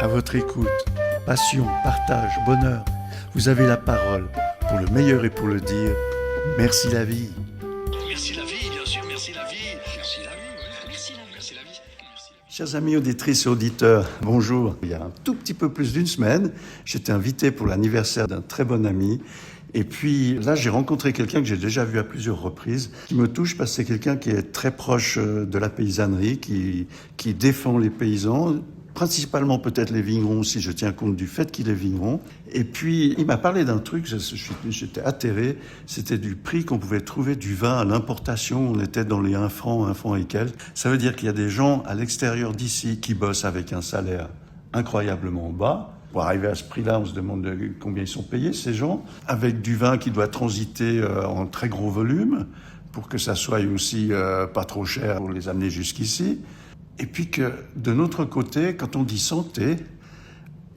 à votre écoute. Passion, partage, bonheur. Vous avez la parole pour le meilleur et pour le dire. Merci la vie. Merci la vie, bien sûr, merci la vie. Merci la vie, oui. Merci la vie. Merci la vie. Merci. Chers amis auditrices et auditeurs, bonjour. Il y a un tout petit peu plus d'une semaine, j'étais invité pour l'anniversaire d'un très bon ami. Et puis là, j'ai rencontré quelqu'un que j'ai déjà vu à plusieurs reprises, qui me touche parce que c'est quelqu'un qui est très proche de la paysannerie, qui défend les paysans, principalement peut-être les vignerons, si je tiens compte du fait qu'il est vigneron. Et puis, il m'a parlé d'un truc, j'étais atterré, c'était du prix qu'on pouvait trouver du vin à l'importation. On était dans les 1 franc et quelques. Ça veut dire qu'il y a des gens à l'extérieur d'ici qui bossent avec un salaire incroyablement bas. Pour arriver à ce prix-là, on se demande combien ils sont payés, ces gens, avec du vin qui doit transiter en très gros volume, pour que ça soit aussi pas trop cher pour les amener jusqu'ici. Et puis que, de notre côté, quand on dit santé,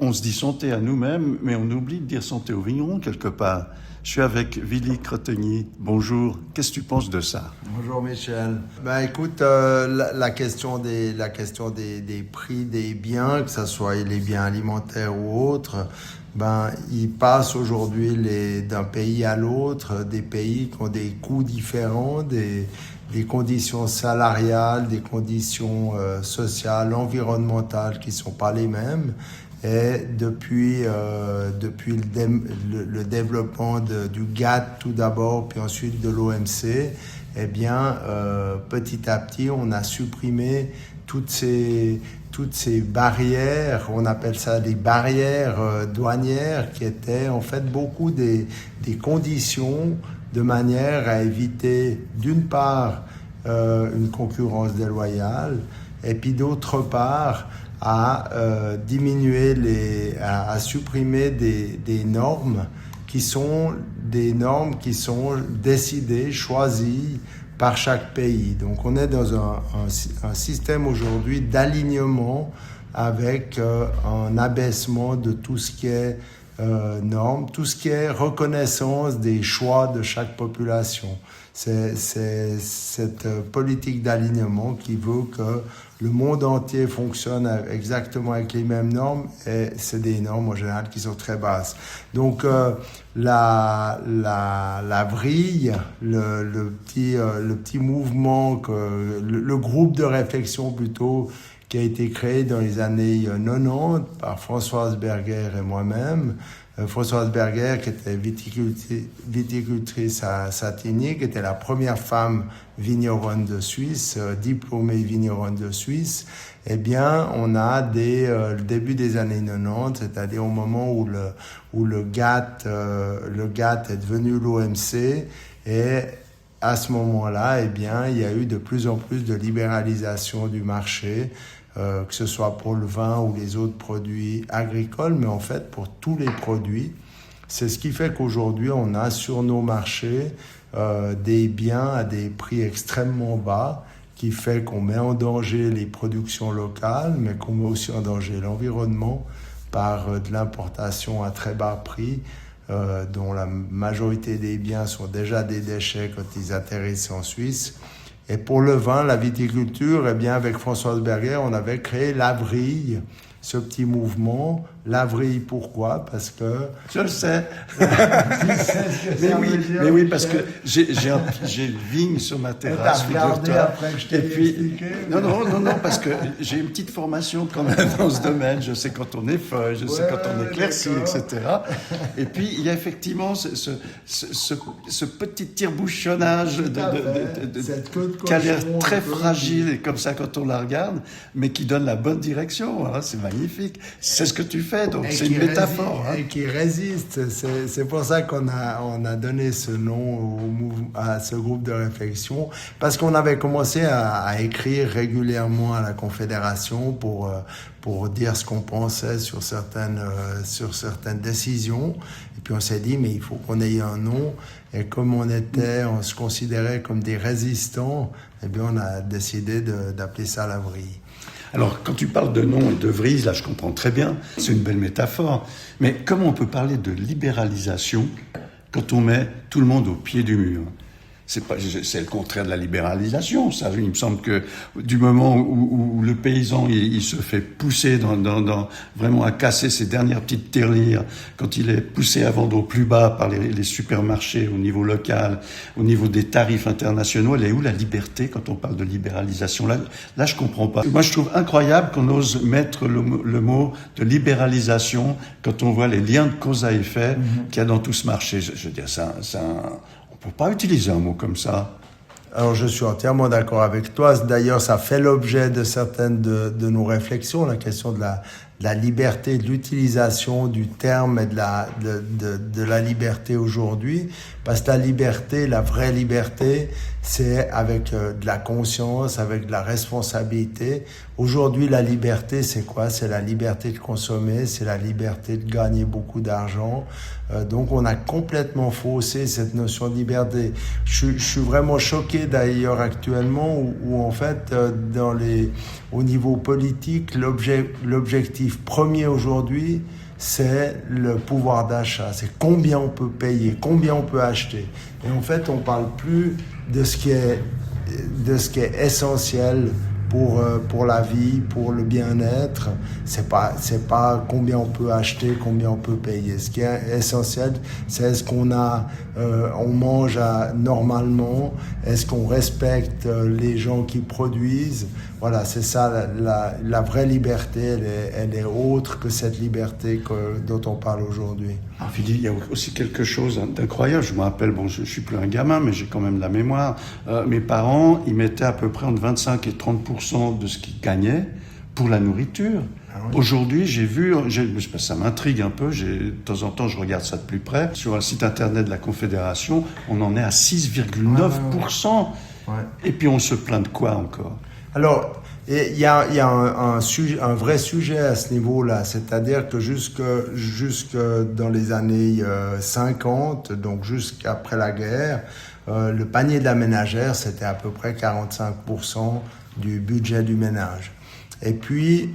on se dit santé à nous-mêmes, mais on oublie de dire santé aux vignerons quelque part. Je suis avec Willy Cretegny. Bonjour, qu'est-ce que tu penses de ça? Bonjour Michel. Écoute, la question des prix des biens, que ce soit les biens alimentaires ou autres, ils passent aujourd'hui d'un pays à l'autre, des pays qui ont des coûts différents, des conditions salariales, des conditions sociales, environnementales qui sont pas les mêmes. Et depuis le développement du GATT tout d'abord, puis ensuite de l'OMC, petit à petit, on a supprimé toutes ces barrières, on appelle ça des barrières douanières, qui étaient en fait beaucoup des conditions de manière à éviter, d'une part, une concurrence déloyale, et puis d'autre part, à supprimer des normes qui sont décidées, choisies par chaque pays. Donc on est dans un système aujourd'hui d'alignement avec un abaissement de tout ce qui est normes, tout ce qui est reconnaissance des choix de chaque population. C'est cette politique d'alignement qui veut que le monde entier fonctionne exactement avec les mêmes normes, et c'est des normes en général qui sont très basses. Donc la vrille, le petit mouvement, le groupe de réflexion plutôt, qui a été créé dans les années 90 par Françoise Berger et moi-même. Françoise Berger, qui était viticultrice à Satigny, qui était la première femme vigneronne de Suisse, diplômée vigneronne de Suisse. On a le début des années 90, c'est-à-dire au moment où le GATT est devenu l'OMC, et à ce moment-là, il y a eu de plus en plus de libéralisation du marché, que ce soit pour le vin ou les autres produits agricoles, mais en fait pour tous les produits. C'est ce qui fait qu'aujourd'hui, on a sur nos marchés des biens à des prix extrêmement bas, qui fait qu'on met en danger les productions locales, mais qu'on met aussi en danger l'environnement par de l'importation à très bas prix, dont la majorité des biens sont déjà des déchets quand ils atterrissent en Suisse. Et pour le vin, la viticulture, avec Françoise Berger, on avait créé l'Avrille, ce petit mouvement. L'Avrille, pourquoi? Parce que... Je le sais. mais oui, parce que j'ai une vigne sur ma terrasse, figure-toi. Après que je t'ai expliqué. Non, parce que j'ai une petite formation quand même dans ce domaine. Je sais quand on est feuille, je sais quand on éclaircit, etc. Et puis, il y a effectivement ce petit tire-bouchonnage qui a l'air très fragile, et comme ça quand on la regarde, mais qui donne la bonne direction. Voilà, c'est magnifique. C'est ce que tu fais, donc c'est une métaphore. Et qui résiste. C'est pour ça qu'on a donné ce nom à ce groupe de réflexion, parce qu'on avait commencé à écrire régulièrement à la Confédération pour dire ce qu'on pensait sur certaines décisions. Et puis on s'est dit, mais il faut qu'on ait un nom. Et comme on se considérait comme des résistants, on a décidé d'appeler ça la vrille. Alors, quand tu parles de nom et de vrille, là, je comprends très bien. C'est une belle métaphore. Mais comment on peut parler de libéralisation quand on met tout le monde au pied du mur? c'est le contraire de la libéralisation. Ça, il me semble que du moment où le paysan il se fait pousser dans vraiment à casser ses dernières petites tirelires, quand il est poussé à vendre au plus bas par les supermarchés au niveau local, au niveau des tarifs internationaux, elle est où la liberté quand on parle de libéralisation? Là, je comprends pas. Moi, je trouve incroyable qu'on ose mettre le mot de libéralisation quand on voit les liens de cause à effet qu'il y a dans tout ce marché. Je veux dire, on peut pas utiliser un mot comme ça. Alors, je suis entièrement d'accord avec toi. D'ailleurs, ça fait l'objet de certaines de nos réflexions, la question de la liberté, de l'utilisation du terme et de la liberté aujourd'hui. Parce que la liberté, la vraie liberté, c'est avec de la conscience, avec de la responsabilité. Aujourd'hui, la liberté, c'est quoi? C'est la liberté de consommer, c'est la liberté de gagner beaucoup d'argent. Donc, on a complètement faussé cette notion de liberté. Je suis vraiment choqué d'ailleurs actuellement où en fait, au niveau politique, l'objectif premier aujourd'hui, c'est le pouvoir d'achat. C'est combien on peut payer, combien on peut acheter. Et en fait, on parle plus de ce qui est essentiel pour la vie, pour le bien-être. C'est pas combien on peut acheter, combien on peut payer. Ce qui est essentiel, c'est est-ce qu'on on mange normalement, est-ce qu'on respecte les gens qui produisent. Voilà, c'est ça, la vraie liberté, elle est autre que cette liberté dont on parle aujourd'hui. Philippe, il y a aussi quelque chose d'incroyable. Je me rappelle, je suis plus un gamin, mais j'ai quand même la mémoire. Mes parents, ils mettaient à peu près entre 25 et 30% de ce qu'ils gagnaient pour la nourriture. Ah oui. Aujourd'hui, j'ai vu, ça m'intrigue un peu, de temps en temps, je regarde ça de plus près. Sur un site internet de la Confédération, on en est à 6,9%. Ouais. Et puis on se plaint de quoi encore? Alors, il y a un vrai sujet à ce niveau-là, c'est-à-dire que jusque dans les années 50, donc jusqu'après la guerre, le panier de la ménagère, c'était à peu près 45% du budget du ménage. Et puis,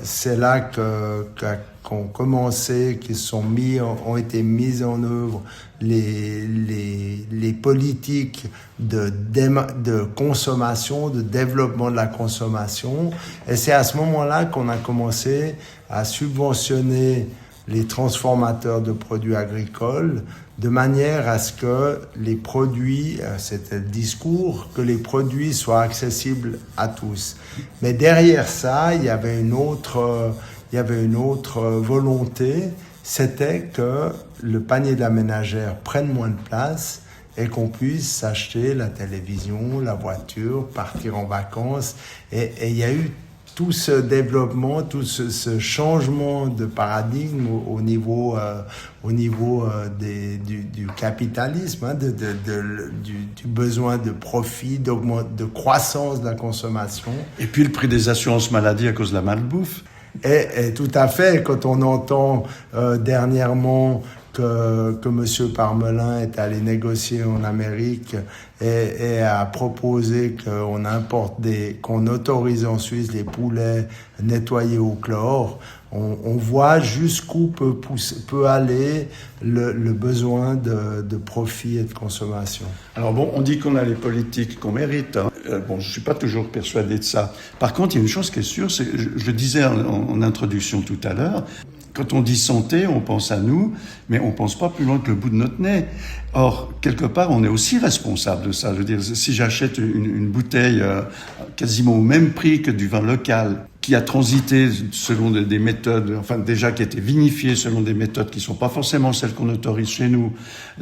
c'est là qu'ont commencé, ont été mises en œuvre les politiques de consommation, de développement de la consommation. Et c'est à ce moment-là qu'on a commencé à subventionner les transformateurs de produits agricoles de manière à ce que les produits, c'était le discours, que les produits soient accessibles à tous. Mais derrière ça, il y avait une autre volonté, c'était que le panier de la ménagère prenne moins de place et qu'on puisse s'acheter la télévision, la voiture, partir en vacances. Et il y a eu tout ce développement, tout ce changement de paradigme au niveau du capitalisme, du besoin de profit, de croissance de la consommation. Et puis le prix des assurances maladie à cause de la malbouffe. Et tout à fait, quand on entend dernièrement que M. Parmelin est allé négocier en Amérique et a proposé qu'on autorise en Suisse les poulets nettoyés au chlore, on voit jusqu'où peut aller le besoin de profit et de consommation. Alors on dit qu'on a les politiques qu'on mérite. Je suis pas toujours persuadé de ça. Par contre, il y a une chose qui est sûre, je le disais en introduction tout à l'heure, quand on dit santé, on pense à nous, mais on pense pas plus loin que le bout de notre nez. Or, quelque part, on est aussi responsable de ça. Je veux dire, si j'achète une bouteille quasiment au même prix que du vin local, qui a transité selon des méthodes, enfin déjà qui a été vinifié selon des méthodes qui sont pas forcément celles qu'on autorise chez nous,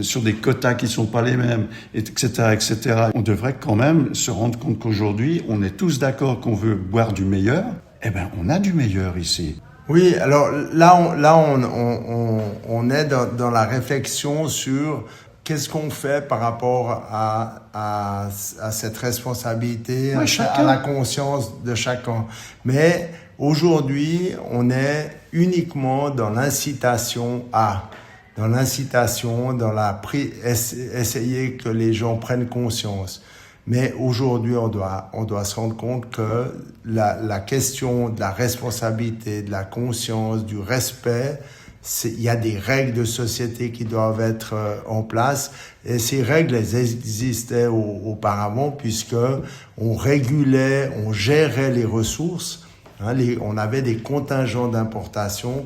sur des quotas qui sont pas les mêmes, etc., etc. On devrait quand même se rendre compte qu'aujourd'hui, on est tous d'accord qu'on veut boire du meilleur. Eh ben, on a du meilleur ici. Oui, alors on est dans la réflexion sur qu'est-ce qu'on fait par rapport à cette responsabilité, à la conscience de chacun. Mais aujourd'hui, on est uniquement dans l'incitation essayer que les gens prennent conscience. Mais aujourd'hui, on doit se rendre compte que la question de la responsabilité, de la conscience, du respect, il y a des règles de société qui doivent être en place. Et ces règles, elles existaient auparavant puisque on régulait, on gérait les ressources. On avait des contingents d'importation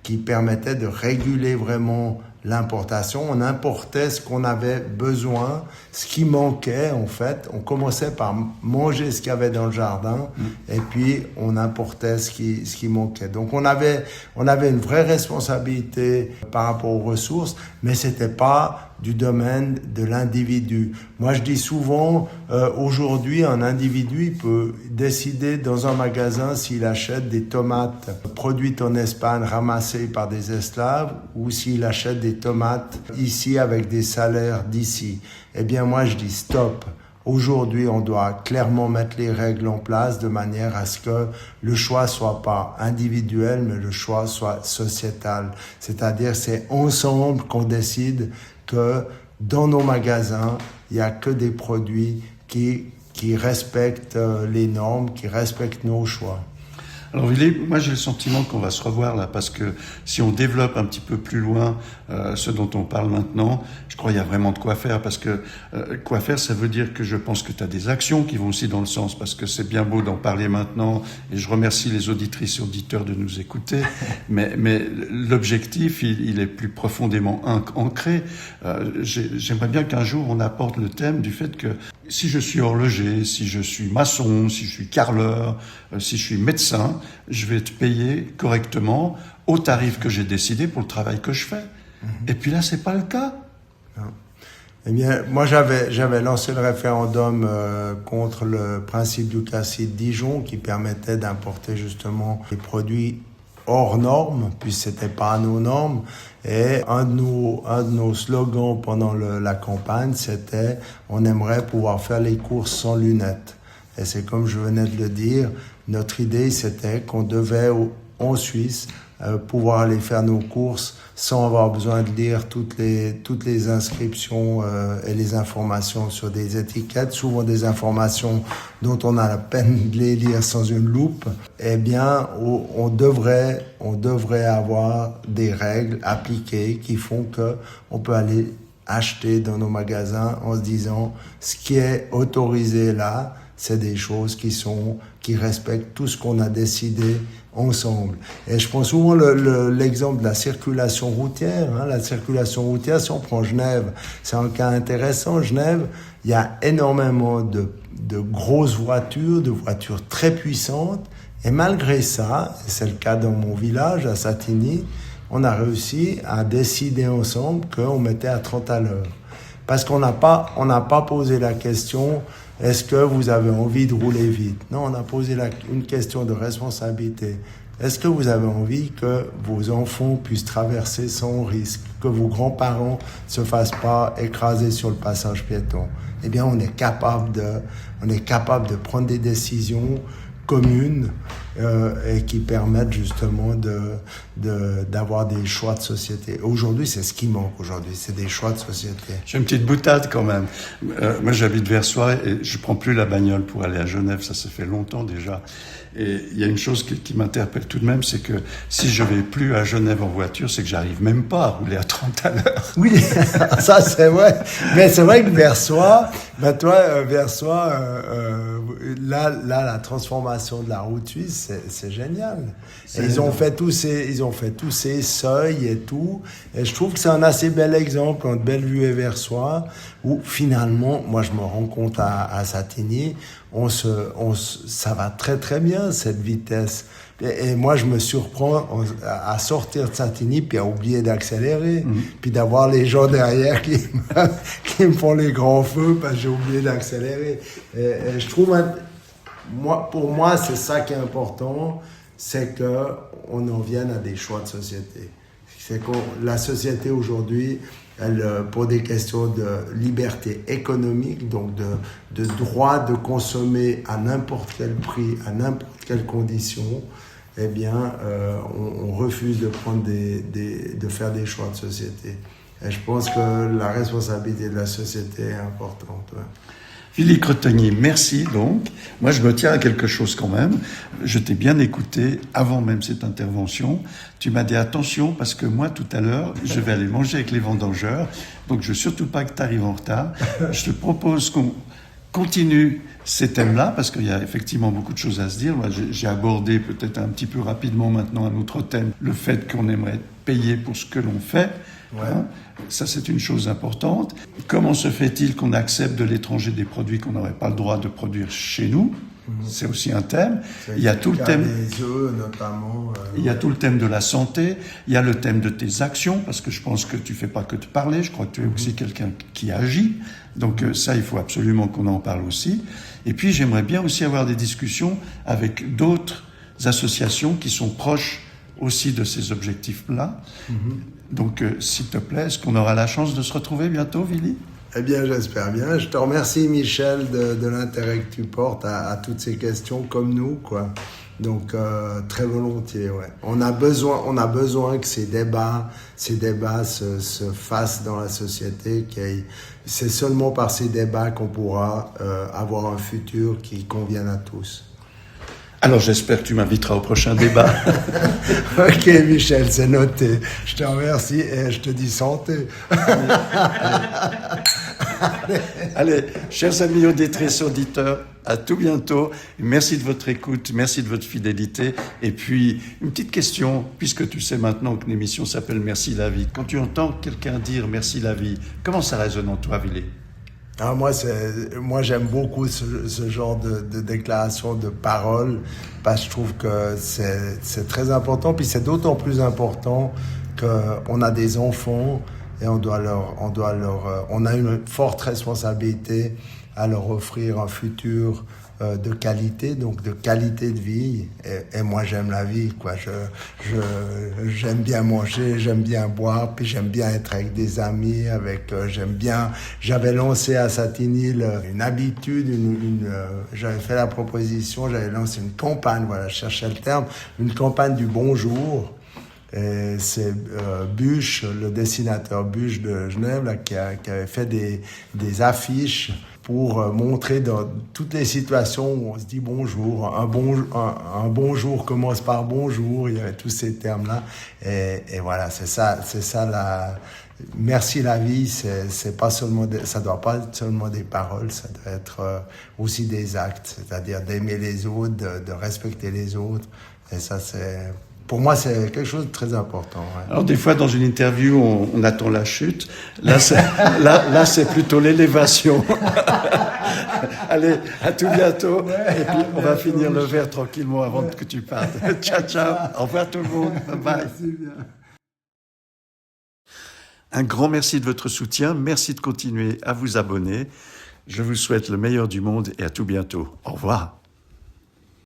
qui permettaient de réguler vraiment l'importation. On importait ce qu'on avait besoin, ce qui manquait en fait. On commençait par manger ce qu'il y avait dans le jardin et puis on importait ce qui manquait. Donc on avait une vraie responsabilité par rapport aux ressources, mais c'était pas du domaine de l'individu. Moi, je dis souvent, aujourd'hui, un individu il peut décider dans un magasin s'il achète des tomates produites en Espagne, ramassées par des esclaves, ou s'il achète des tomates ici avec des salaires d'ici. Eh bien, moi, je dis stop. Aujourd'hui, on doit clairement mettre les règles en place de manière à ce que le choix soit pas individuel, mais le choix soit sociétal. C'est-à-dire, c'est ensemble qu'on décide que dans nos magasins, il n'y a que des produits qui respectent les normes, qui respectent nos choix. Alors moi j'ai le sentiment qu'on va se revoir là, parce que si on développe un petit peu plus loin ce dont on parle maintenant, je crois qu'il y a vraiment de quoi faire, parce que quoi faire, ça veut dire que je pense que tu as des actions qui vont aussi dans le sens, parce que c'est bien beau d'en parler maintenant, et je remercie les auditrices et auditeurs de nous écouter, mais l'objectif, il est plus profondément ancré. J'aimerais bien qu'un jour on apporte le thème du fait que si je suis horloger, si je suis maçon, si je suis carreleur, si je suis médecin, je vais être payé correctement au tarif que j'ai décidé pour le travail que je fais. Et puis là, c'est pas le cas. Non. Eh bien, moi, j'avais lancé le référendum contre le principe du cassis de Dijon qui permettait d'importer justement des produits hors normes, puis c'était pas à nos normes. Et un de nos slogans pendant la campagne, c'était « On aimerait pouvoir faire les courses sans lunettes ». Et c'est comme je venais de le dire, notre idée, c'était qu'on devait, en Suisse, pouvoir aller faire nos courses sans avoir besoin de lire toutes les inscriptions et les informations sur des étiquettes, souvent des informations dont on a la peine de les lire sans une loupe. Eh bien, on devrait avoir des règles appliquées qui font que on peut aller acheter dans nos magasins en se disant ce qui est autorisé là, c'est des choses qui respectent tout ce qu'on a décidé ensemble. Et je prends souvent l'exemple de la circulation routière. La circulation routière, si on prend Genève, c'est un cas intéressant. Genève, il y a énormément de grosses voitures, de voitures très puissantes. Et malgré ça, et c'est le cas dans mon village, à Satigny, on a réussi à décider ensemble qu'on mettait à 30 à l'heure. Parce qu'on n'a pas posé la question, est-ce que vous avez envie de rouler vite? Non, on a posé une question de responsabilité. Est-ce que vous avez envie que vos enfants puissent traverser sans risque, que vos grands-parents ne se fassent pas écraser sur le passage piéton? Eh bien, on est capable de prendre des décisions communes et qui permettent justement d'avoir des choix de société. Aujourd'hui, c'est ce qui manque aujourd'hui, c'est des choix de société. J'ai une petite boutade quand même. Moi, j'habite Versoix et je prends plus la bagnole pour aller à Genève, ça fait longtemps déjà. Et il y a une chose qui m'interpelle tout de même, c'est que si je vais plus à Genève en voiture, c'est que j'arrive même pas à rouler à 30 à l'heure. Oui, ça c'est vrai. Mais c'est vrai que Versoix, Versoix, là, la transformation de la route suisse, c'est génial. Et ils ont fait tous ces seuils et tout. Et je trouve que c'est un assez bel exemple entre Bellevue et Versoix, où finalement, moi je me rends compte à Satigny, ça va très très bien cette vitesse. Et moi je me surprends à sortir de Satigny puis à oublier d'accélérer, puis d'avoir les gens derrière qui me font les grands feux parce que j'ai oublié d'accélérer. Et je trouve, pour moi c'est ça qui est important, c'est que on en vienne à des choix de société. C'est que la société aujourd'hui, pour des questions de liberté économique, donc de droit de consommer à n'importe quel prix, à n'importe quelle condition, eh bien, on refuse de faire des choix de société. Et je pense que la responsabilité de la société est importante. Ouais. Philippe Cretonnier, merci donc. Moi, je me tiens à quelque chose quand même. Je t'ai bien écouté avant même cette intervention. Tu m'as dit attention parce que moi, tout à l'heure, je vais aller manger avec les vendangeurs. Donc, je veux surtout pas que tu arrives en retard. Je te propose qu'on continue ces thèmes-là parce qu'il y a effectivement beaucoup de choses à se dire. Moi, j'ai abordé peut-être un petit peu rapidement maintenant un autre thème, le fait qu'on aimerait payer pour ce que l'on fait. Ouais. Hein, ça, c'est une chose importante. Comment se fait-il qu'on accepte de l'étranger des produits qu'on n'aurait pas le droit de produire chez nous? C'est aussi un thème. Il y a tout le thème. Les œufs, notamment. Il y a tout le thème de la santé. Il y a le thème de tes actions, parce que je pense que tu fais pas que de parler. Je crois que tu es aussi quelqu'un qui agit. Donc ça, il faut absolument qu'on en parle aussi. Et puis, j'aimerais bien aussi avoir des discussions avec d'autres associations qui sont proches aussi de ces objectifs-là. Donc, s'il te plaît, est-ce qu'on aura la chance de se retrouver bientôt, Vili? Eh bien, j'espère bien. Je te remercie, Michel, de l'intérêt que tu portes à toutes ces questions, comme nous, quoi. Donc, très volontiers, ouais. On a besoin que ces débats se fassent dans la société. C'est seulement par ces débats qu'on pourra avoir un futur qui convienne à tous. Alors, j'espère que tu m'inviteras au prochain débat. Ok, Michel, c'est noté. Je te remercie et je te dis santé. Allez, chers amis auditrices, auditeurs, à tout bientôt. Merci de votre écoute, merci de votre fidélité. Et puis, une petite question, puisque tu sais maintenant que l'émission s'appelle Merci la vie. Quand tu entends quelqu'un dire Merci la vie, comment ça résonne en toi, Vili? Ah, moi, j'aime beaucoup ce genre de déclaration, de parole, parce que je trouve que c'est très important. Puis c'est d'autant plus important qu'on a des enfants et on a une forte responsabilité à leur offrir un futur de qualité, donc de qualité de vie. Et moi, j'aime la vie, quoi. J'aime bien manger, j'aime bien boire, puis j'aime bien être avec des amis, j'avais lancé à Satinil une habitude, j'avais fait la proposition, j'avais lancé une campagne, voilà, je cherchais le terme, une campagne du bonjour. Et c'est Buche, le dessinateur Buche de Genève, là, qui avait fait des affiches pour montrer dans toutes les situations où on se dit bonjour, un bonjour commence par bonjour, il y avait tous ces termes-là. Et voilà, c'est ça merci la vie, c'est pas seulement ça doit pas être seulement des paroles, ça doit être aussi des actes, c'est-à-dire d'aimer les autres, de respecter les autres. Et ça, pour moi, c'est quelque chose de très important. Ouais. Alors, des fois, dans une interview, on attend la chute. Là, c'est plutôt l'élévation. Allez, à tout bientôt. Et puis, on va finir le verre tranquillement avant que tu partes. Ciao, ciao. Au revoir tout le monde. Bye bye. Merci bien. Un grand merci de votre soutien. Merci de continuer à vous abonner. Je vous souhaite le meilleur du monde et à tout bientôt. Au revoir.